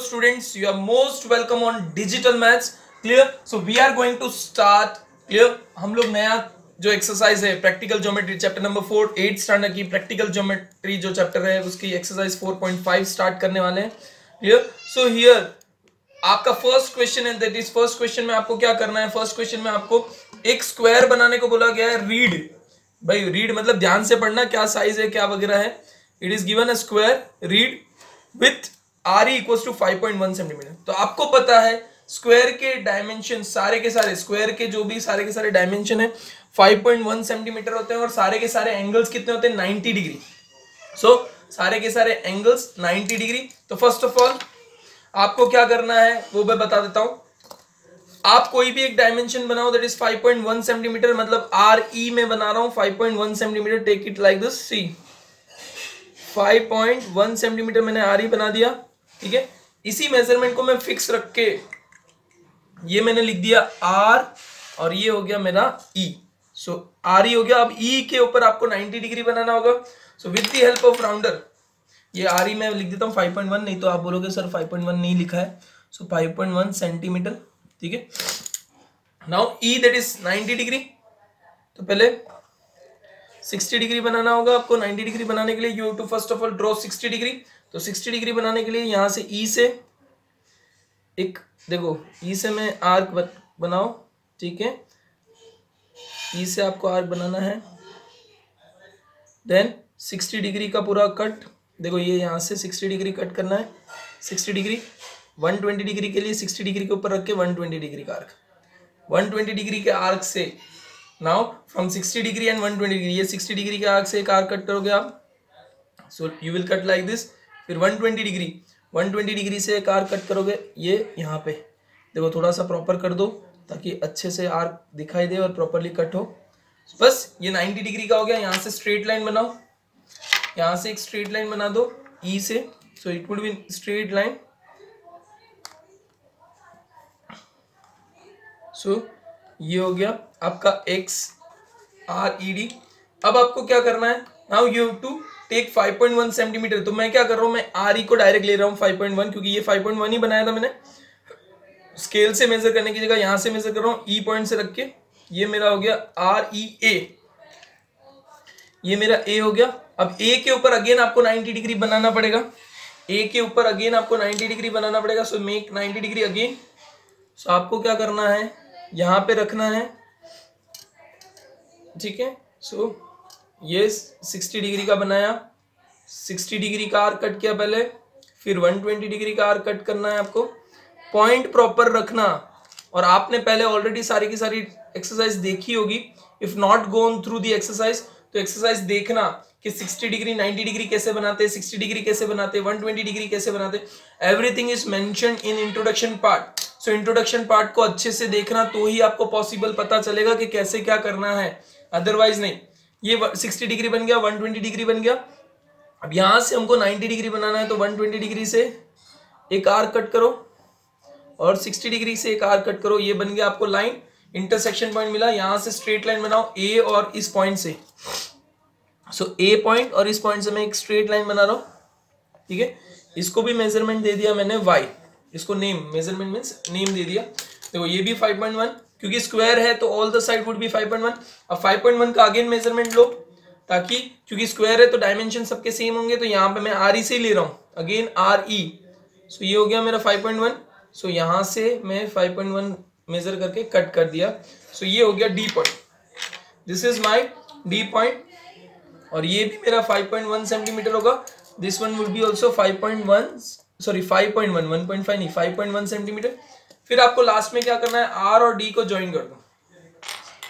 students, you are most welcome on digital maths. Clear? So we are going to start. Clear? हम लोग नया जो exercise है practical geometry chapter number 4 8th standard की practical geometry जो chapter है उसकी एक्सरसाइज 4.5 स्टार्ट करने वाले हैं. क्लियर? सो हियर आपका फर्स्ट क्वेश्चन है, दैट इज फर्स्ट क्वेश्चन में आपको क्या करना है. फर्स्ट क्वेश्चन में आपको एक स्क्वायर बनाने को बोला गया है. रीड, भाई रीड मतलब ध्यान से पढ़ना क्या साइज है क्या वगैरह है. It is given a square read with R equal to 5.1 centimetre. तो आपको पता है स्क्वायर के डायमेंशन सारे के सारे स्क्वायर के जो भी सारे के सारे डायमेंशन है 5.1 सेंटीमीटर होते हैं और सारे के सारे एंगल्स कितने होते हैं 90 डिग्री. सो सारे के सारे एंगल्स 90 डिग्री. तो फर्स्ट ऑफ ऑल आपको क्या करना है वो मैं बता देता हूं. आप कोई भी एक डायमेंशन बनाओ दैट इज 5.1 सेंटीमीटर, मतलब आर ई में बना रहा हूं 5.1 centimetre. Take it like this. See 5.1 centimetre मैंने आर ई बना दिया. ठीक है, इसी मेजरमेंट को मैं फिक्स रख के ये मैंने लिख दिया आर और ये हो गया मेरा ई. सो आर ई हो गया. अब ई के ऊपर आपको 90 डिग्री बनाना होगा. So with the help of rounder ये आर ई में लिख देता हूँ 5.1, नहीं तो आप बोलोगे सर 5.1 नहीं लिखा है. सो 5.1 सेंटीमीटर. ठीक है, now E that is 90 degree. तो पहले 60 डिग्री बनाना होगा आपको. 90 डिग्री बनाने के लिए you to first of all draw 60 degree. तो 60 डिग्री बनाने के लिए यहां से ई से एक देखो ई से मैं आर्क बनाओ. ठीक है, ई से आपको आर्क बनाना है. देन 60 डिग्री का पूरा कट. देखो ये यहां से 60 डिग्री कट करना है. 60 डिग्री 120 डिग्री के लिए 60 डिग्री के ऊपर रख के 120 डिग्री का आर्क. 120 डिग्री के आर्क से now from 60 degree and 120 degree ये 60 डिग्री के आर्क से एक आर्क कट करोगे आप. So you will cut like this. फिर 120 डिग्री से एक आर्क कट करोगे ये यहाँ पे. देखो थोड़ा सा प्रॉपर कर दो ताकि अच्छे से आर्क दिखाई दे और प्रॉपरली कट हो. बस ये 90 डिग्री का हो गया. यहाँ से स्ट्रेट लाइन बनाओ. यहाँ से एक स्ट्रेट लाइन बना दो ई से. So it would be straight line. So ये हो गया आपका एक्स आर ई डी. अब आपको क्या करना है, now you have to take 5.1 centimetre. तो मैं क्या कर रहा हूं, मैं आर ई को डायरेक्ट ले रहा हूं 5.1 क्योंकि ये 5.1 ही बनाया था मैंने. स्केल से मेजर करने की जगह यहां से मेजर कर रहा हूं ई पॉइंट से रख के. ये मेरा हो गया आर ई ए. ये मेरा ए हो गया. अब ए के ऊपर अगेन आपको 90 डिग्री बनाना पड़ेगा. ए के ऊपर अगेन आपको 90 डिग्री बनाना पड़ेगा. So make 90 degree again. So आपको क्या करना है, यहां पे रखना है. ठीक है, सो ये 60 डिग्री का बनाया. 60 डिग्री का आर्क कट किया पहले. फिर 120 डिग्री का आर्क कट करना है आपको. पॉइंट प्रॉपर रखना. और आपने पहले ऑलरेडी सारी की सारी एक्सरसाइज देखी होगी. If not gone through the exercise तो एक्सरसाइज देखना कि 60 डिग्री 90 डिग्री कैसे बनाते, 60 डिग्री कैसे बनाते, 120 डिग्री कैसे बनाते. Everything is mentioned in introduction part. So introduction part को अच्छे से देखना तो ही आपको पॉसिबल पता चलेगा कि कैसे क्या करना है, अदरवाइज नहीं. ये 60 डिग्री बन गया, 120 डिग्री बन गया. अब यहां से हमको 90 डिग्री बनाना है तो 120 डिग्री से एक आर्क कट करो और 60 डिग्री से एक आर्क कट करो. ये बन गया आपको लाइन. इंटरसेक्शन पॉइंट मिला. यहां से स्ट्रेट लाइन बनाओ ए और इस पॉइंट से. सो ए पॉइंट और इस पॉइंट से मैं एक स्ट्रेट लाइन बना रहा हूं. ठीक है, इसको भी मेजरमेंट दे दिया मैंने वाई. इसको नेम, मेजरमेंट मींस नेम दे दिया. देखो ये भी 5.1 क्योंकि स्क्वायर है तो all the side would be 5.1. अब 5.1 का अगेन मेजरमेंट लो ताकि क्योंकि स्क्वायर है तो डायमेंशन सबके सेम होंगे. तो यहाँ पे मैं आर ई से ले रहा हूँ अगेन आर ई. सो ये हो गया मेरा 5.1. सो यहाँ से मैं 5.1 मेजर करके कट कर दिया. सो ये हो गया D point. This is my D point. और ये भी मेरा 5.1 सेंटीमीटर होगा. This one would B also 5.1 sorry 5.1 1.5 नहीं 5.1 सेंटीमीटर. फिर आपको लास्ट में क्या करना है, आर और डी को ज्वाइन कर दो.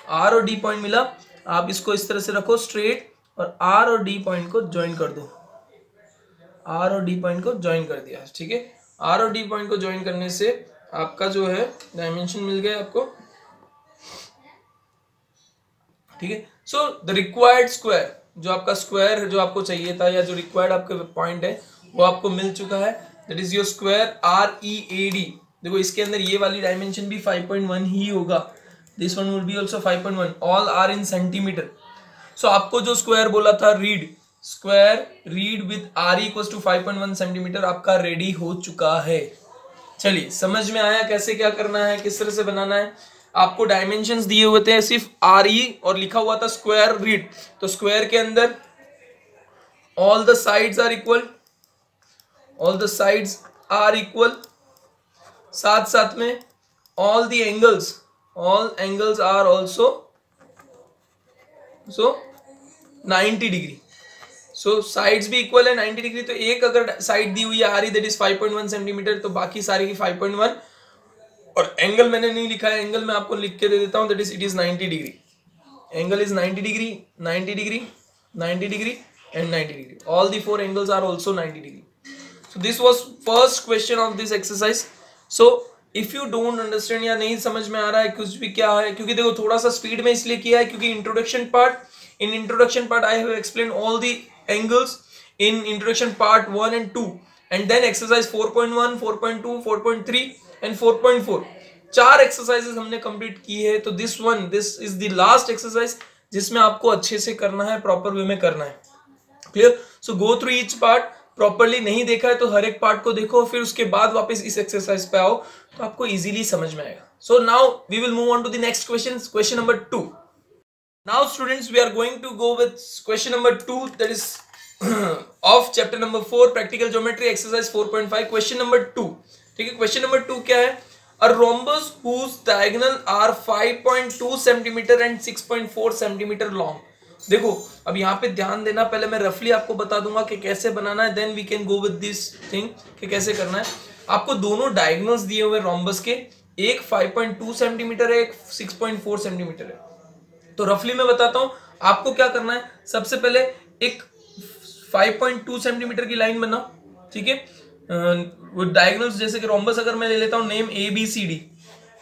आर और डी पॉइंट मिला. आप इसको इस तरह से रखो स्ट्रेट और आर और डी पॉइंट को ज्वाइन कर दो. आर और डी पॉइंट को ज्वाइन कर दिया. ठीक है, आर और डी पॉइंट को ज्वाइन करने से आपका जो है डायमेंशन मिल गया आपको. ठीक है, सो द रिक्वायर्ड स्क्वायर जो आपका स्क्वायर जो आपको चाहिए था या जो रिक्वायर्ड आपका पॉइंट है वो आपको मिल चुका है. That is your square R E A D. देखो इसके अंदर ये वाली डायमेंशन भी 5.1 ही होगा. This one will be also 5.1. All are in centimetre. So आपको जो स्क्वायर बोला था read, square read with R equals to 5.1 centimetre आपका रेडी हो चुका है. चलिए समझ में आया कैसे क्या करना है, किस तरह से बनाना है। आपको डायमेंशंस दिए हुए थे सिर्फ RE और लिखा हुआ था स्क्वायर रीड, तो स्क्वायर के अंदर all the sides are equal, all the sides are equal, साथ साथ में all the angles, all angles are also so 90 degree, so sides भी इक्वल है 90 डिग्री। तो एक अगर साइड दी हुई है RE दैट इज 5.1 सेंटीमीटर, तो बाकी सारी की 5.1, और एंगल मैंने नहीं लिखा है, एंगल मैं आपको लिख के दे देता हूं, that is it is 90 degree, angle is 90 degree, 90 degree, 90 degree and 90 degree. All the four angles are also 90 degree. So this was first question of this exercise. So if you don't understand या नहीं समझ में आ रहा है कुछ भी क्या है, क्योंकि देखो थोड़ा सा स्पीड में इसलिए किया है क्योंकि introduction part, in introduction part I have explain all the angles in introduction part 1 and 2, and then exercise 4.1, 4.2, 4.3 and 4.4 चार एक्सरसाइजेस हमने कंप्लीट की है। तो this is the last exercise जिसमें आपको अच्छे से करना है, प्रॉपर वे में करना है। Clear? So go through each part, properly नहीं देखा है तो हर एक पार्ट को देखो, फिर उसके बाद वापस इस एक्सरसाइज पे आओ तो आपको इजीली समझ में आएगा। So now we will move on to the next question, question number 2। Now students we are going to go with question number 2, that is of chapter number 4 practical geometry exercise 4.5। Question number 2, ठीक है। Question number 2 क्या है? A rhombus whose diagonal are 5.2 cm and 6.4 cm long। देखो अब यहाँ पे ध्यान देना, पहले मैं रफली आपको बता दूंगा कि कैसे बनाना है, then we can go with this thing कि कैसे करना है। आपको दोनों डायगोनल्स दिए हुए रोम्बस के, एक 5.2 सेंटीमीटर है, एक 6.4 सेंटीमीटर है। तो रफली मैं बताता हूँ आपको क्या करना है। सबसे पहले एक 5.2 सेंटीमीटर की लाइन बनाओ, ठीक है। वो डायगोनल्स जैसे कि रोम्बस अगर मैं ले लेता हूँ नेम ABCD,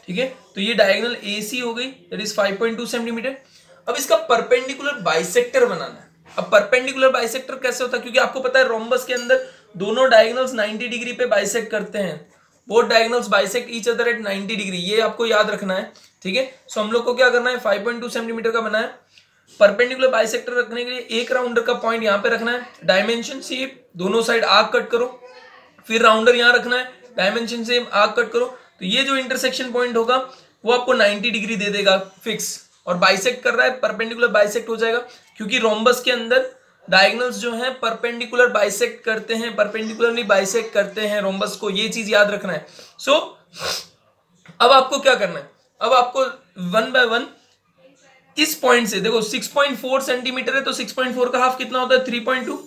ठीक है, तो ये डायगोनल AC हो गई, दैट इज 5.2 सेंटीमीटर। अब इसका परपेंडिकुलर बाइसेक्टर बनाना है। अब परपेंडिकुलर बाइसेक्टर कैसे होता है, क्योंकि आपको पता है रोम्बस के अंदर दोनों डायगोनल्स 90 डिग्री पे बाइसेक्ट करते हैं, both diagonals bisect each other at 90 degree, ये आपको याद रखना है, ठीक है। सो हम लोग को क्या करना है, 5.2 सेंटीमीटर का बना है। परपेंडिकुलर बाइसेक्टर रखने के लिए एक राउंडर का पॉइंट यहाँ पे रखना है, डायमेंशन सेम, दोनों साइड आर्क कट करो, फिर राउंडर यहाँ रखना है, डायमेंशन सेम, आर्क कट करो, तो ये जो इंटरसेक्शन पॉइंट होगा वो आपको 90 डिग्री दे देगा फिक्स, और बाइसेक्ट कर रहा है, परपेंडिकुलर बाइसेक्ट हो जाएगा, क्योंकि रोम्बस के अंदर डायगोनल्स जो हैं परपेंडिकुलर बाइसेक्ट करते हैं, परपेंडिकुलरली बाइसेक्ट करते हैं रोम्बस को, ये चीज याद रखना है। सो अब आपको क्या करना है, अब आपको 1 बाय 1 इस पॉइंट से, देखो 6.4 सेंटीमीटर है, तो 6.4 का हाफ कितना होता है, 3.2।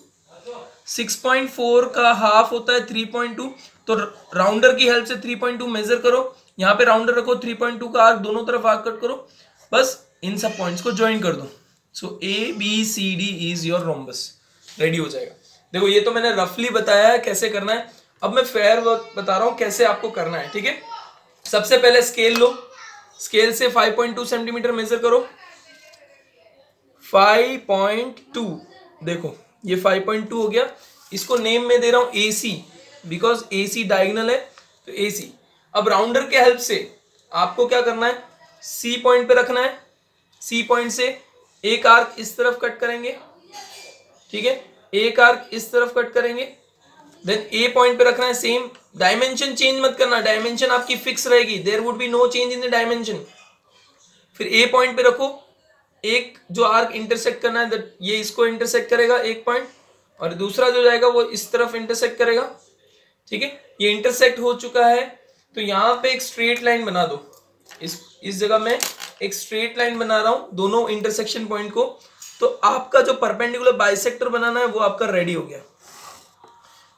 6.4 का हाफ होता है 3.2, तो राउंडर की हेल्प से 3.2 मेजर करो, यहाँ पे राउंडर रखो, 3.2 का आर्क दोनों तरफ आर्क कट करो, बस इन सब पॉइंट्स को ज्वाइन कर दो। सो ABCD is your rhombus, ready हो जाएगा। देखो ये तो मैंने रफली बताया है कैसे करना है, अब मैं फेयर वर्क बता रहा हूं कैसे आपको करना है, ठीक है। सबसे पहले स्केल लो, स्केल से 5.2 सेंटीमीटर मेजर करो, 5.2, देखो ये 5.2 हो गया, इसको नेम में दे रहा हूं AC, बिकॉज AC डायगोनल है, तो AC। अब राउंडर के हेल्प से आपको क्या करना है, C पॉइंट पे रखना है, C पॉइंट से एक आर्क इस तरफ कट करेंगे, ठीक है, एक आर्क इस तरफ कट करेंगे, देन A पॉइंट पे रखना है, सेम, डायमेंशन चेंज मत करना, डायमेंशन आपकी फिक्स रहेगी, there would be no change in the dimension. फिर A पॉइंट पे रखो, एक जो आर्क इंटरसेक्ट करना है ये इसको इंटरसेक्ट करेगा एक पॉइंट, और दूसरा जो जाएगा वो इस तरफ इंटरसेक्ट करेगा, ठीक है। ये इंटरसेक्ट हो चुका है, तो यहाँ पे एक स्ट्रेट लाइन बना दो, इस जगह में एक स्ट्रेट लाइन बना रहा हूं दोनों इंटरसेक्शन पॉइंट को, तो आपका जो परपेंडिकुलर बाइसेक्टर बनाना है वो आपका रेडी हो गया।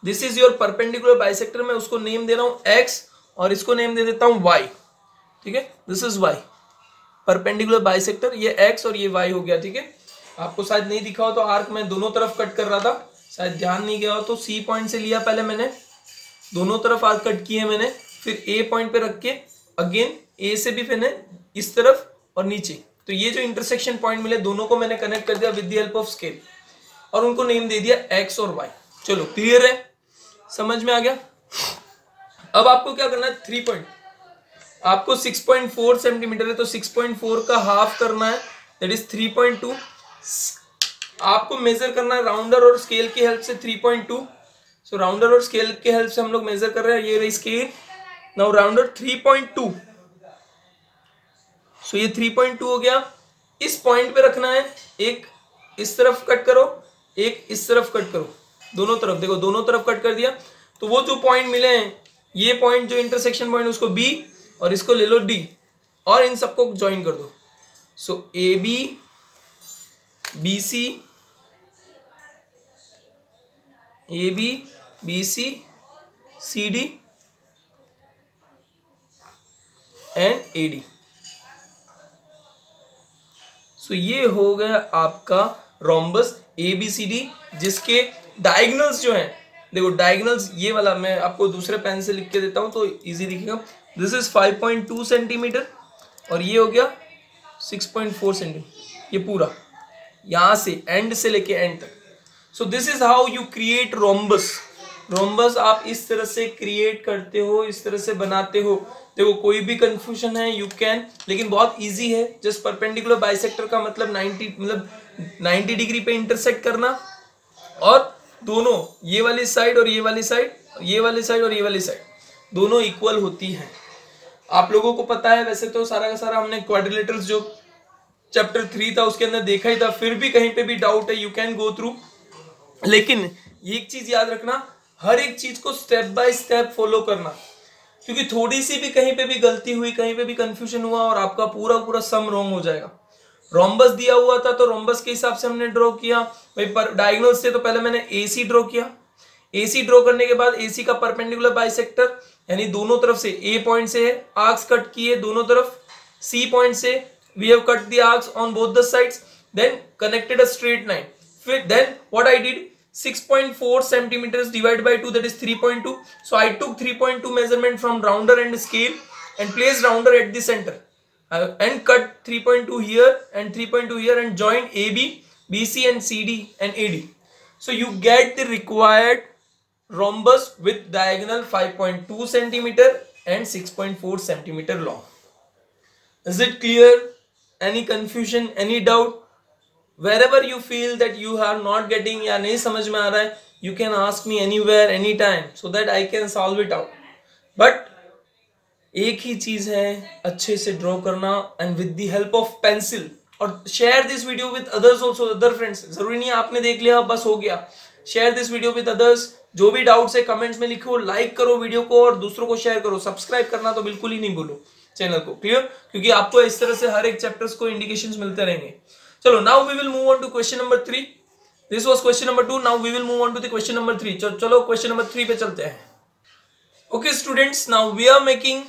This is your perpendicular bisector, मैं उसको नेम दे रहा हूं X और इसको नेम दे देता हूं Y, ठीक है, this is Y perpendicular bisector, ये X और ये Y हो गया, ठीक है। आपको शायद नहीं दिखा हो तो आर्क मैं दोनों तरफ कट कर रहा था, शायद ध्यान नहीं गया हो, तो C पॉइंट से लिया पहले मैंने, दोनों तरफ आर्क कट किए मैंने, फिर A पॉइंट पे रख के अगेन A से भी मैंने इस तरफ और नीचे, तो ये जो इंटरसेक्शन पॉइंट मिले दोनों को मैंने कनेक्ट कर दिया with the help of scale, और उनको नेम दे दिया X और Y। चलो क्लियर है, समझ में आ गया। अब आपको क्या करना है, 3 पॉइंट, आपको 6.4 सेंटीमीटर है, तो 6.4 का हाफ करना है, दैट इज 3.2। आपको मेजर करना है राउंडर और स्केल की हेल्प से 3.2। सो राउंडर और स्केल के हेल्प से हम लोग मेजर कर रहे हैं, ये रही स्केल, नाउ राउंडर 3.2, सो ये 3.2 हो गया। इस पॉइंट पे रखना है, एक इस तरफ कट करो, एक इस तरफ कट करो, दोनों तरफ देखो, दोनों तरफ कट कर दिया। तो वो जो पॉइंट मिले हैं, ये पॉइंट जो इंटरसेक्शन पॉइंट उसको बी और इसको ले लो डी, और इन सबको ज्वाइन कर दो। So A B B C, A B B C C D and A D. So ये हो गया आपका rhombus A B C D, जिसके डायगोनल्स जो हैं, देखो डायगोनल्स ये वाला मैं आपको दूसरे पेन से लिख के देता हूं तो इजी दिखेगा। दिस इज 5.2 सेंटीमीटर और ये हो गया 6.4 सेंटीमीटर, ये पूरा यहां से एंड से लेके एंड तक। सो this is how you create rhombus. Rhombus आप इस तरह से क्रिएट करते हो, इस तरह से बनाते हो। देखो कोई भी कंफ्यूजन है यू कैन, लेकिन बहुत इजी है। जस्ट परपेंडिकुलर बाइसेक्टर का मतलब 90 डिग्री पे इंटरसेक्ट करना, और दोनों ये वाली साइड और ये वाली साइड, ये वाली साइड और ये वाली साइड दोनों इक्वल होती है। आप लोगों को पता है वैसे तो सारा का सारा, हमने क्वाड्रिलेटरल्स जो चैप्टर 3 था उसके अंदर देखा ही था, फिर भी कहीं पे भी डाउट है यू कैन गो थ्रू। लेकिन एक चीज याद रखना, हर एक चीज को स्टेप बाय स्टेप फॉलो करना, क्योंकि थोड़ी सी भी कहीं पे भी गलती हुई, कहीं पे भी कंफ्यूजन हुआ और आपका पूरा पूरा सम रॉन्ग हो जाएगा। रोम्बस दिया हुआ था तो रोम्बस के हिसाब से हमने ड्रॉ किया भाई। डायगोनल से तो पहले मैंने एसी ड्रॉ किया, एसी ड्रॉ करने के बाद एसी का परपेंडिकुलर बाइसेक्टर, यानी दोनों तरफ से ए पॉइंट से आर्क्स कट किए दोनों तरफ, सी पॉइंट से we have cut the arcs on both the sides, then connected a straight line. फिर then what I did, 6.4 centimeters divided by 2, that is 3.2. So I took 3.2 measurement from rounder and scale and placed rounder at the center and cut 3.2 here and 3.2 here and joined AB, BC and CD and AD. So you get the required rhombus with diagonal 5.2 centimeter and 6.4 centimeter long. Is it clear? Any confusion, any doubt? Wherever you feel that you are not getting या नहीं समझ में आ रहा है, you can ask me anywhere, anytime, so that I can solve it out. But एक ही चीज है, अच्छे से ड्रॉ करना and with the help of pencil, और share this video with others also, other friends. जरूरी नहीं आपने देख लिया बस हो गया, share this video with others. जो भी डाउट्स है कमेंट्स में लिखो, लाइक करो वीडियो को और दूसरों को शेयर करो। सब्सक्राइब करना तो बिल्कुल ही नहीं भूलो चैनल को, क्लियर? क्योंकि आपको इस तरह से हर एक चैप्टर्स को इंडिकेशंस मिलते रहेंगे। चलो now we will move on to question number 3. This was question number 2. Now we will move on to the question number 3. चलो question number 3 पे चलते हैं। Okay students, now we are making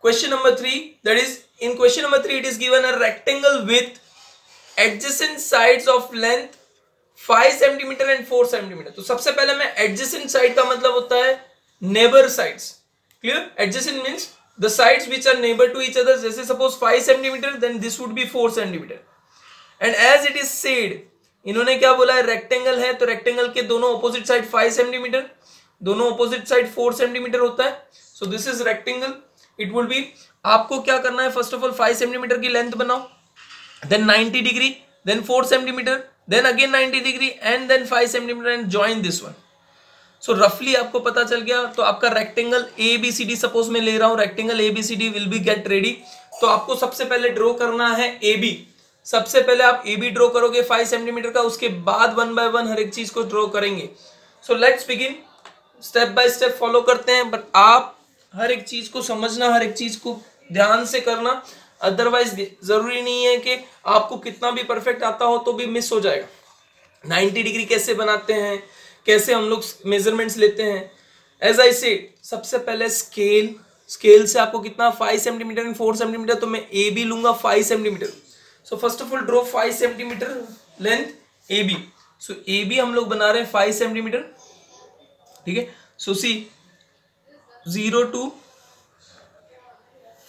question number 3. That is, in question number 3 it is given a rectangle with adjacent sides of length 5 cm and 4 cm. तो सबसे पहले मैं adjacent side का मतलब होता है neighbor sides. Clear? Adjacent means the sides which are neighbor to each other. जैसे suppose 5 cm, then this would be 4 cm. And as it is said, इन्होंने क्या बोला है, रेक्टेंगल है तो रेक्टेंगल के दोनों ऑपोजिट साइड 5 सेंटीमीटर, दोनों ऑपोजिट साइड 4 सेंटीमीटर होता है। So this is rectangle. It will be, आपको क्या करना है, फर्स्ट ऑफ ऑल 5 सेंटीमीटर की लेंथ बनाओ, then 90 degree, then 4 centimetre, then again 90 degree and then 5 centimetre and join this one. So रफली आपको पता चल गया। तो आपका रेक्टेंगल ABCD सपोज मैं ले रहा हूं, rectangle ABCD will be get ready. तो आपको सबसे पहले ड्रॉ करना है AB। सबसे पहले आप AB ड्रॉ करोगे 5 सेंटीमीटर का, उसके बाद 1 बाय 1 हर एक चीज को ड्रॉ करेंगे। So let's begin, step by step follow करते हैं, बट आप हर एक चीज को समझना, हर एक चीज को ध्यान से करना, अदरवाइज जरूरी नहीं है कि आपको कितना भी परफेक्ट आता हो तो भी मिस हो जाएगा। 90 डिग्री कैसे बनाते हैं, कैसे हम लोग मेजरमेंट्स लेते हैं, एज आई सेड सबसे पहले स्केल से आपको कितना 5 सेंटीमीटर एंड 4 सेंटीमीटर, तो मैं AB लूंगा 5 centimetre. So first of all draw 5 centimetre length AB। So AB हम लोग बना रहे हैं 5 सेंटीमीटर, ठीक है। सो सी 0 to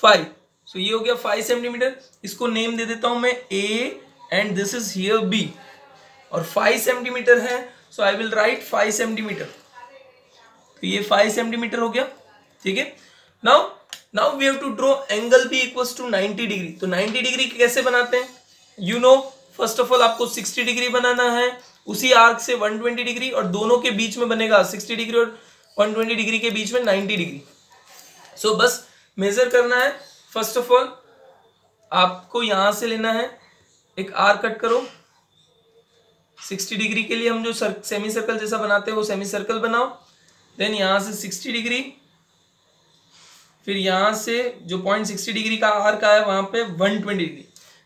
5, सो ये हो गया 5 सेंटीमीटर। इसको नेम दे देता हूं मैं A and this is here B, और 5 सेंटीमीटर है, so I will write 5 centimetre. तो ये 5 सेंटीमीटर हो गया, ठीक है। Now we have to draw angle B equals to 90 degree. तो 90 डिग्री कैसे बनाते हैं, you know, first of all आपको 60 डिग्री बनाना है, उसी आर्क से 120 डिग्री, और दोनों के बीच में बनेगा 60 डिग्री और 120 डिग्री के बीच में 90 डिग्री। सो बस मेजर करना है। फर्स्ट ऑफ ऑल आपको यहां से लेना है, एक आर्क कट करो 60 डिग्री के लिए। हम जो सेमी सर्कल जैसा बनाते हैं वो सेमी सर्कल बनाओ। देन यहां से 60 डिग्री, फिर यहां से जो पॉइंट 60 डिग्री का आर्क आया वहां पे 120 डिग्री।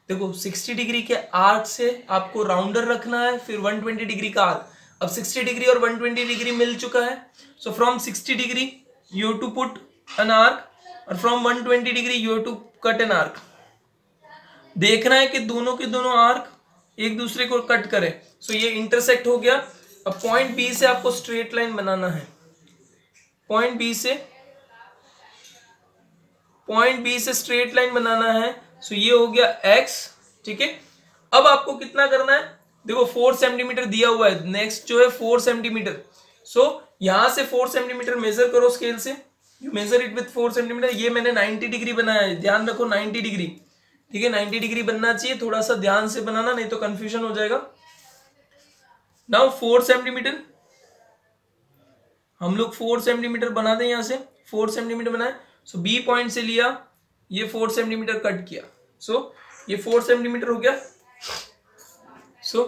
देखो 60 डिग्री के आर्क से आपको राउंडर रखना है, फिर 120 डिग्री का आर्क। अब 60 डिग्री और 120 डिग्री मिल चुका है, so from 60 degree you to put an arc, और from 120 degree you to cut an arc. देखना है कि दोनों के दोनों आर्क एक दूसरे को कट करें। सो ये इंटरसेक्ट हो गया। अब पॉइंट बी से आपको स्ट्रेट लाइन बनाना है, पॉइंट बी से स्ट्रेट लाइन बनाना है। सो ये हो गया x, ठीक है। अब आपको कितना करना है, देखो 4 सेंटीमीटर दिया हुआ है, नेक्स्ट जो है 4 सेंटीमीटर। सो यहां से 4 सेंटीमीटर मेजर करो स्केल से, you measure it with 4 centimetre. ये मैंने 90 डिग्री बनाया है, ध्यान रखो 90 डिग्री, ठीक है। 90 डिग्री बनना चाहिए, थोड़ा सा ध्यान से बनाना नहीं तो कंफ्यूजन हो जाएगा। नाउ 4 सेंटीमीटर हम लोग 4 सेंटीमीटर बना दें, यहां से 4 सेंटीमीटर बनाए। सो बी पॉइंट से लिया, ये 4 सेंटीमीटर कट किया। सो ये 4 सेंटीमीटर हो गया। सो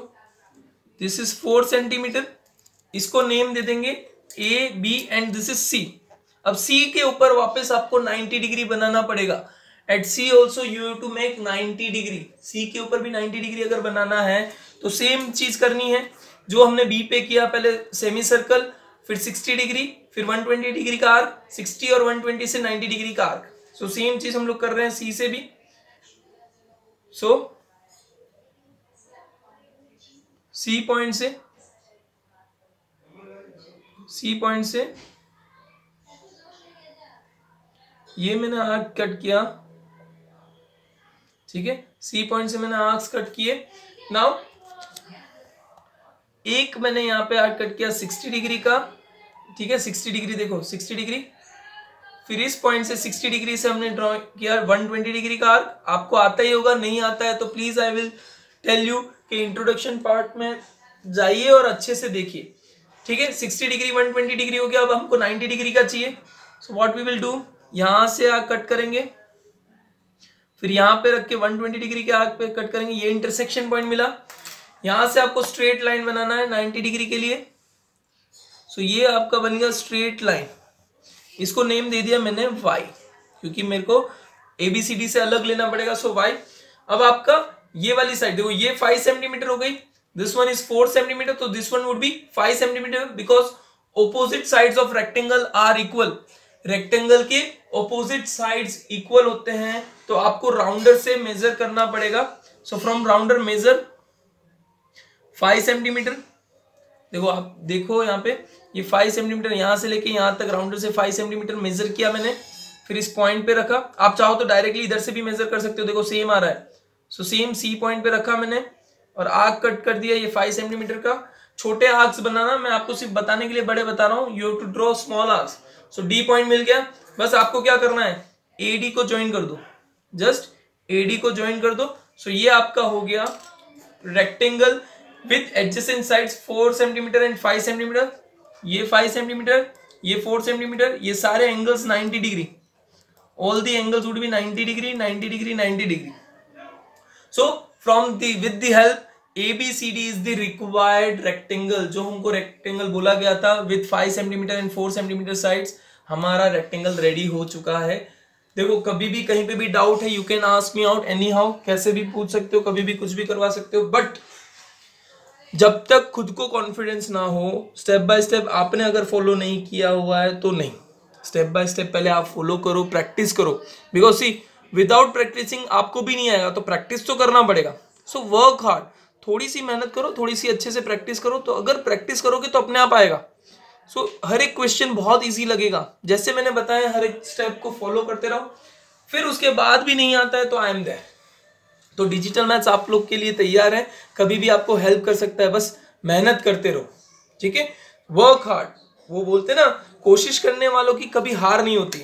दिस इज 4 सेंटीमीटर, इसको नेम दे देंगे A B and this is C. अब सी के ऊपर वापस आपको 90 डिग्री बनाना पड़ेगा। At C also you have to make 90 degree. C के ऊपर भी 90 डिग्री अगर बनाना है तो सेम चीज करनी है जो हमने बी पे किया, पहले सेमी सर्कल, फिर 60 डिग्री, फिर 120 डिग्री का आर्क, 60 और 120 से 90 डिग्री का आर्क। सो सेम चीज हम लोग कर रहे हैं सी से भी। सो सी पॉइंट से ये मैंने आर्क कट किया, ठीक है। सी पॉइंट से मैंने आर्क्स कट किए। नाउ एक मैंने यहां पे आर्क कट किया 60 डिग्री का, ठीक है। 60 डिग्री, देखो 60 डिग्री, फिर इस पॉइंट से 60 डिग्री से हमने ड्रॉ किया 120 डिग्री का आर्क। आपको आता ही होगा, नहीं आता है तो please I will tell you कि इंट्रोडक्शन पार्ट में जाइए और अच्छे से देखिए, ठीक है। 60 डिग्री 120 डिग्री हो गया। अब हमको 90 डिग्री का चाहिए। So what we will do, यहां से आर्क कट करेंगे, फिर यहां पे रख के 120 डिग्री के आर्क पे कट करेंगे। ये इंटरसेक्शन पॉइंट मिला, यहां से आपको स्ट्रेट लाइन बनाना है 90 डिग्री के लिए। सो ये आपका बन गया स्ट्रेट लाइन, इसको नेम दे दिया मैंने y, क्योंकि मेरे को ABCD से अलग लेना पड़ेगा। सो y। अब आपका ये वाली साइड देखो, ये 5 सेंटीमीटर हो गई, दिस वन इज 4 सेंटीमीटर, तो this one would be 5 centimetre because opposite sides of rectangle are equal. Rectangle के ऑपोजिट साइड्स इक्वल होते हैं, तो आपको राउंडर से मेजर करना पड़ेगा। So from rounder measure 5 centimetre. देखो आप देखो यहाँ पे ये 5 सेंटीमीटर यहां से लेके यहां तक राउंडर से 5 सेंटीमीटर मेजर किया मैंने, फिर इस पॉइंट पे रखा। आप चाहो तो डायरेक्टली इधर से भी मेजर कर सकते हो, देखो सेम आ रहा है। सो सेम सी पॉइंट पे रखा मैंने और आर्क कट कर दिया ये 5 सेंटीमीटर का। छोटे आर्क्स बनाना, मैं आपको सिर्फ बताने के लिए बड़े बता रहा हूँ, you have to draw small arcs. So D point मिल गया। बस आपको क्या करना है, एडी को ज्वाइन कर दो, जस्ट एडी को ज्वाइन कर दो। सो ये आपका हो गया rectangle with adjacent sides 4 centimetre and 5 centimetre. ये 5 सेंटीमीटर, ये 4 सेंटीमीटर, ये सारे angles 90 degree, all the angles would be 90 degree 90 degree 90 degree. So from the with the help ABCD is the required rectangle, जो हमको रेक्टेंगल बोला गया था with 5 centimetre and 4 centimetre sides. हमारा रेक्टेंगल रेडी हो चुका है। देखो कभी भी कहीं पे भी डाउट है, you can ask me out any how, कैसे भी पूछ सकते हो, कभी भी कुछ भी करवा सकते हो। बट जब तक खुद को कॉन्फिडेंस ना हो, स्टेप बाय स्टेप आपने अगर फॉलो नहीं किया हुआ है तो नहीं, स्टेप बाय स्टेप पहले आप फॉलो करो, प्रैक्टिस करो। बिकॉज सी विदाउट प्रैक्टिसिंग आपको भी नहीं आएगा, तो प्रैक्टिस तो करना पड़ेगा। सो वर्क हार्ड, थोड़ी सी मेहनत करो, थोड़ी सी अच्छे से प्रैक्टिस करो, तो अगर प्रैक्टिस करोगे तो अपने आप आएगा। सो हर एक क्वेश्चन बहुत इजी लगेगा, जैसे मैंने बताया हर एक स्टेप को फॉलो करते रहो। फिर उसके बाद भी नहीं आता है तो आई एम देयर। तो डिजिटल मैथ्स आप लोग के लिए तैयार है, कभी भी आपको हेल्प कर सकता है, बस मेहनत करते रहो, ठीक है। वर्क हार्ड, वो बोलते ना कोशिश करने वालों की कभी हार नहीं होती,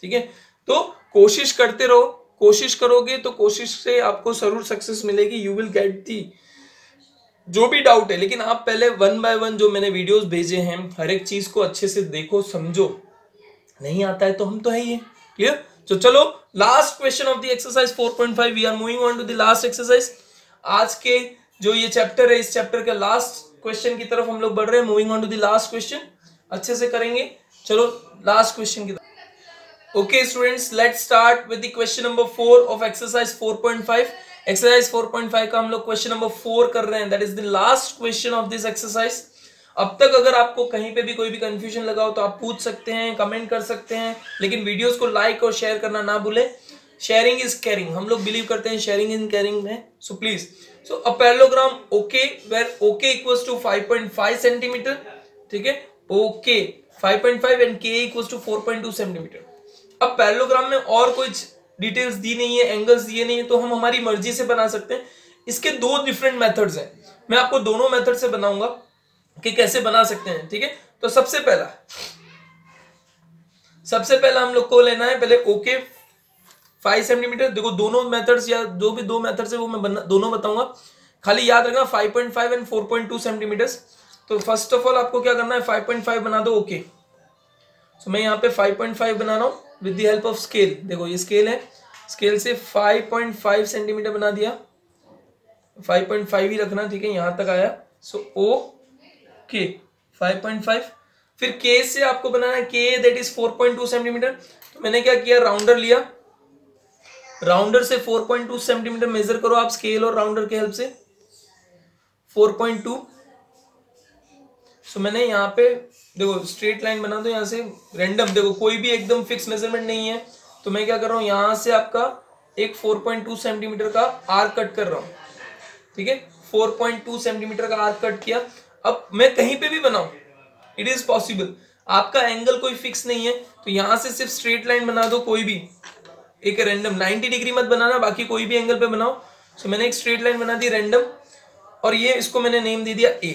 ठीक है। तो कोशिश करते रहो, कोशिश करोगे तो कोशिश से आपको जरूर सक्सेस मिलेगी। यू विल गेट दी जो भी डाउट है, लेकिन आप पहले 1 बाय 1 जो मैंने वीडियोस भेजे हैं हर एक चीज को अच्छे से देखो, समझो। नहीं आता है तो हम तो है ही है, क्लियर? तो चलो last question of the exercise 4.5 we are moving on to the last exercise. आज के जो ये चैप्टर है, इस चैप्टर के लास्ट क्वेश्चन की तरफ हम लोग बढ़ रहे हैं। Moving on to the last question, अच्छे से करेंगे। चलो लास्ट क्वेश्चन की तरफ। Okay students, let's start with the question number 4 of exercise 4.5। Exercise 4.5 का हम लोग क्वेश्चन नंबर 4 कर रहे हैं। That is the last question of this exercise. अब तक अगर आपको कहीं पे भी कोई भी कंफ्यूजन लगा हो तो आप पूछ सकते हैं, कमेंट कर सकते हैं, लेकिन वीडियोस को लाइक और शेयर करना ना भूलें। शेयरिंग इज केयरिंग, हम लोग बिलीव करते हैं शेयरिंग इन केयरिंग में। So please, so a parallelogram okay where OK equals to 5.5 centimetre, ठीक है, OK 5.5 and K equals to 4.2 centimetre. अब पैरेललोग्राम में और कोई डिटेल्स दी नहीं है, एंगल्स दिए नहीं है, तो हम हमारी मर्जी से बना सकते हैं। इसके दो डिफरेंट मेथड्स हैं, मैं आपको दोनों मेथड से बनाऊंगा कि कैसे बना सकते हैं, ठीक है। तो सबसे पहला हम लोग को लेना है पहले ओके 5 सेंटीमीटर। देखो दोनों मेथड्स या जो भी दो मेथड्स है वो मैं दोनों बताऊंगा, खाली याद रखना 5.5 एंड 4.2 सेंटीमीटर्स। तो फर्स्ट ऑफ ऑल आपको क्या करना है, 5.5 बना दो ओके। सो मैं यहाँ पे 5.5 बना रहा हूँ with the help of scale. देखो ये स्केल है, स्केल से 5.5 सेंटीमीटर बना दिया, 5.5 ही रखना, ठीक है, यहां तक आया। सो ओ के 5.5, फिर के से आपको बनाना है के दैट इज 4.2 सेंटीमीटर। तो मैंने क्या किया, राउंडर लिया, राउंडर से 4.2 सेंटीमीटर मेजर करो आप स्केल और राउंडर के हेल्प से 4.2। सो मैंने यहाँ पे देखो स्ट्रेट लाइन बना दो, यहाँ से रैंडम, देखो कोई भी एकदम फिक्स मेजरमेंट नहीं है। तो मैं क्या कर रहा हूँ, यहां से आपका एक 4.2 सेंटीमीटर का आर्क कट कर रहा हूं, ठीक है, 4.2 सेंटीमीटर का आर्क कट किया। अब मैं कहीं पे भी बनाऊं, इट इज पॉसिबल, आपका एंगल कोई फिक्स नहीं है, तो यहां से सिर्फ स्ट्रेट लाइन बना दो, कोई भी एक रैंडम, 90 डिग्री मत बनाना, बाकी कोई भी एंगल पे बनाओ। सो मैंने एक स्ट्रेट लाइन बना दी रैंडम, और ये इसको मैंने नेम दे दिया ए।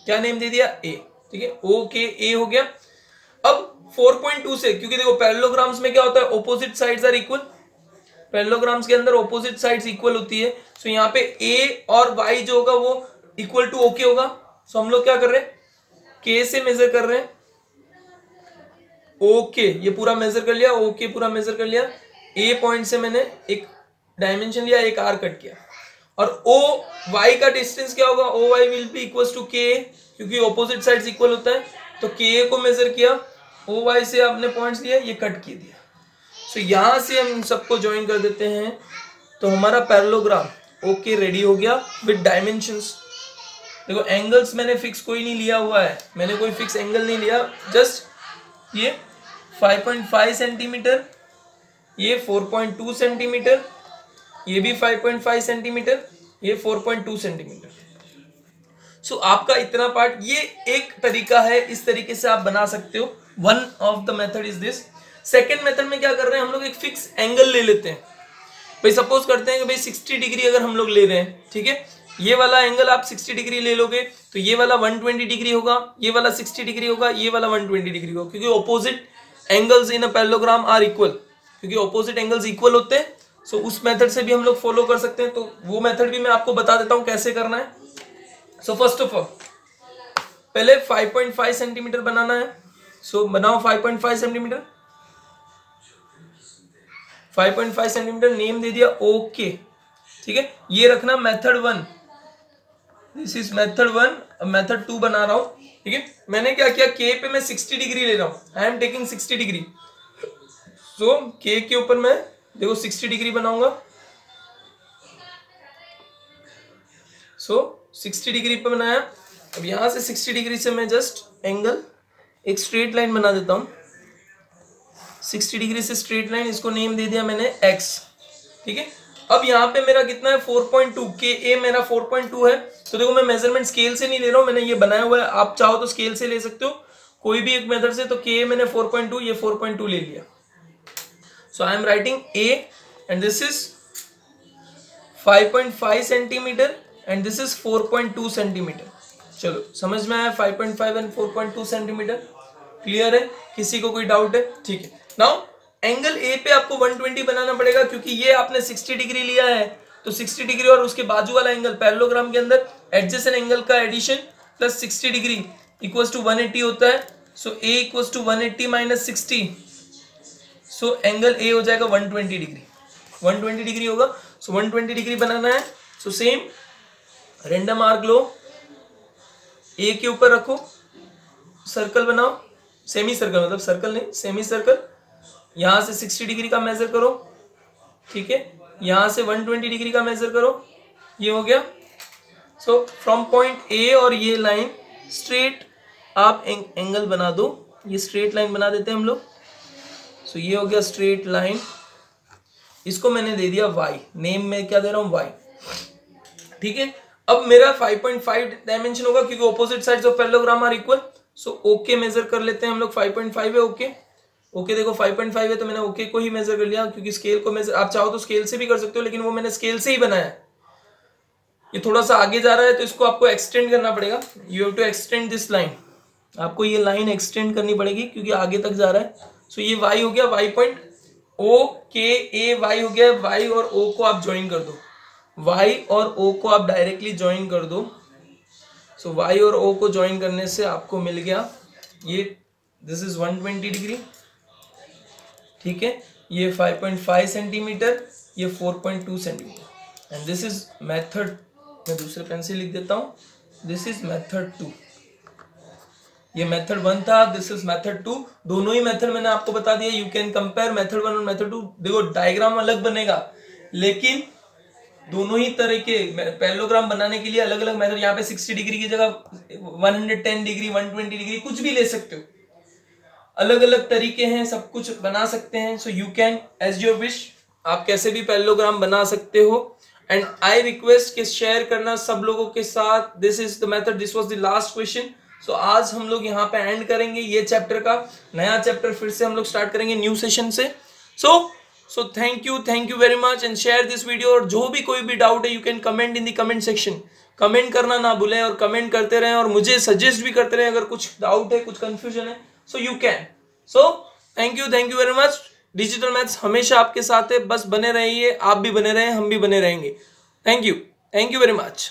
क्या नेम दे दिया, ए, ठीक है, ओके ए हो गया। अब 4.2 से, क्योंकि देखो पैरेललोग्राम्स में क्या होता है, opposite sides are equal, parallelograms के अंदर ऑपोजिट साइड्स इक्वल होती है। सो यहाँ पे ए और वाई जो होगा वो इक्वल टू ओके होगा। सो हम लोग क्या कर रहे हैं, के से मेजर कर रहे हैं ओके, ये पूरा मेजर कर लिया, ओके पूरा मेजर कर लिया। ए पॉइंट से मैंने एक डायमेंशन लिया, एक आर्क कट किया, और ओ वाई का डिस्टेंस क्या होगा, O Y will be equals to K, क्योंकि ऑपोजिट साइड्स इक्वल होता है। तो के को मेजर किया, ओ वाई से आपने पॉइंट्स लिया, ये कट किए दिया। सो यहां से हम सबको ज्वाइन कर देते हैं, तो हमारा पैरेललोग्राम ओके रेडी हो गया विद डायमेंशंस। देखो एंगल्स मैंने फिक्स कोई नहीं लिया हुआ है, मैंने कोई फिक्स एंगल नहीं लिया, जस्ट ये 5.5 सेंटीमीटर, ये 4.2 सेंटीमीटर, ये भी 5.5 सेंटीमीटर, ये 4.2 सेंटीमीटर। सो आपका इतना पार्ट, ये एक तरीका है, इस तरीके से आप बना सकते हो। One of the method is this. Second method में क्या कर रहे हैं, हम लोग एक फिक्स एंगल ले लेते हैं। भाई सपोज करते हैं कि भाई 60 डिग्री अगर हम लोग ले रहे हैं, ठीक है, ये वाला एंगल आप 60 डिग्री ले लोगे तो ये वाला 120 डिग्री होगा, ये वाला 60 डिग्री होगा, ये वाला 120 डिग्री होगा, क्योंकि opposite angles in a parallelogram are equal, क्योंकि ऑपोजिट एंगल्स इक्वल होते हैं। सो उस मेथड से भी हम लोग फॉलो कर सकते हैं, तो वो मेथड भी मैं आपको बता देता हूं कैसे करना है। सो फर्स्ट ऑफ ऑल पहले 5.5 सेंटीमीटर बनाना है। सो बनाओ 5.5 सेंटीमीटर, 5.5 सेंटीमीटर नेम दे दिया ओके, ठीक है। ये रखना method 1, this is method 1, method 2 बना रहा हूं, ठीक है। मैंने क्या किया, के पे मैं 60 डिग्री ले रहा हूं, आई एम टेकिंग 60 डिग्री। सो के के ऊपर मैं देखो 60 डिग्री बनाऊंगा। सो 60 डिग्री पे बनाया। अब यहां से 60 डिग्री से मैं जस्ट एंगल एक स्ट्रेट लाइन बना देता हूं, 60 डिग्री से स्ट्रेट लाइन, इसको नेम दे दिया मैंने x, ठीक है। अब यहाँ पे मेरा कितना है 4.2, के ए मेरा 4.2 है। तो देखो मैं मेजरमेंट स्केल से नहीं ले रहा हूँ, मैंने ये बनाया हुआ है, आप चाहो तो स्केल से ले सकते हो कोई भी एक मेथड से। तो के मैंने 4.2, ये 4.2 ले लिया। So I am writing A and this is 5.5 centimetre and this is 4.2 centimetre. चलो समझ में आया, 5.5 एंड 4.2 सेंटीमीटर, क्लियर है, किसी को कोई डाउट है, ठीक है। नाउ एंगल ए पे आपको 120 बनाना पड़ेगा, क्योंकि ये आपने 60 डिग्री लिया है, तो 60 डिग्री और उसके बाजू वाला एंगल पैरेललोग्राम के अंदर एडजेसेंट एंगल का addition plus 60 degree equals to 180 होता है। So A equals to 180 minus 60, so angle A हो जाएगा 120 डिग्री, 120 डिग्री होगा। सो 120 डिग्री बनाना है। सो सेम रेंडम आर्क लो, ए के ऊपर रखो, सर्कल बनाओ, सेमी सर्कल मतलब सर्कल नहीं, सेमी सर्कल। यहां से 60 डिग्री का मेजर करो, ठीक है। यहां से 120 डिग्री का मेजर करो, ये हो गया। सो फ्रॉम पॉइंट ए और ये लाइन स्ट्रेट आप एंगल बना दो, ये स्ट्रेट लाइन बना देते हैं हम लोग। सो ये हो गया स्ट्रेट लाइन, इसको मैंने दे दिया y, नेम में क्या दे रहा हूं y, ठीक है। अब मेरा 5.5 डायमेंशन होगा क्योंकि opposite sides of parallelogram are equal. So OK measure कर लेते हैं हम लोग, 5.5 है ओके। ओके देखो 5.5 है तो मैंने ओके को ही मेजर कर लिया, क्योंकि स्केल को मेजर आप चाहो तो स्केल से भी कर सकते हो, लेकिन वो मैंने स्केल से ही बनाया है। ये थोड़ा सा आगे जा रहा है तो इसको आपको एक्सटेंड करना पड़ेगा, you have to extend this line, आपको ये लाइन एक्सटेंड करनी पड़ेगी क्योंकि आगे तक जा रहा है। सो ये y हो गया, y पॉइंट ओ के ए वाई हो गया, y और o को आप ज्वाइन कर दो, y और o को आप डायरेक्टली ज्वाइन कर दो। सो y और o को ज्वाइन करने से आपको मिल गया ये, दिस इज 120 डिग्री, ठीक है। ये 5.5 सेंटीमीटर, ये 4.2 centimetre, and this is method, मैं दूसरे पेन से लिख देता हूं, दिस इज मेथड 2। ये मेथड 1 था, दिस इज मेथड 2। दोनों ही मेथड मैंने आपको बता दिया, यू कैन कंपेयर मेथड 1 और मेथड 2। देखो डायग्राम अलग बनेगा, लेकिन दोनों ही तरह के पैरेललोग्राम बनाने के लिए अलग अलग मेथड, यहाँ पे 60 डिग्री की जगह 110 डिग्री, 120 डिग्री कुछ भी ले सकते हो, अलग अलग तरीके हैं, सब कुछ बना सकते हैं। So you can as your wish, आप कैसे भी पैरेललोग्राम बना सकते हो। एंड आई रिक्वेस्ट कि शेयर करना सब लोगों के साथ। This is the method, this was the last question. So आज हम लोग यहाँ पे एंड करेंगे ये चैप्टर का, नया चैप्टर फिर से हम लोग स्टार्ट करेंगे न्यू सेशन से। So thank you very much and share this video. और जो भी कोई भी डाउट है you can comment in the comment section, comment करना ना भूलें और कमेंट करते रहें और मुझे सजेस्ट भी करते रहें अगर कुछ डाउट है, कुछ कंफ्यूजन है, सो you can. So thank you very much. Digital maths हमेशा आपके साथ है, बस बने रहिए, आप भी बने रहें, हम भी बने रहेंगे। Thank you very much.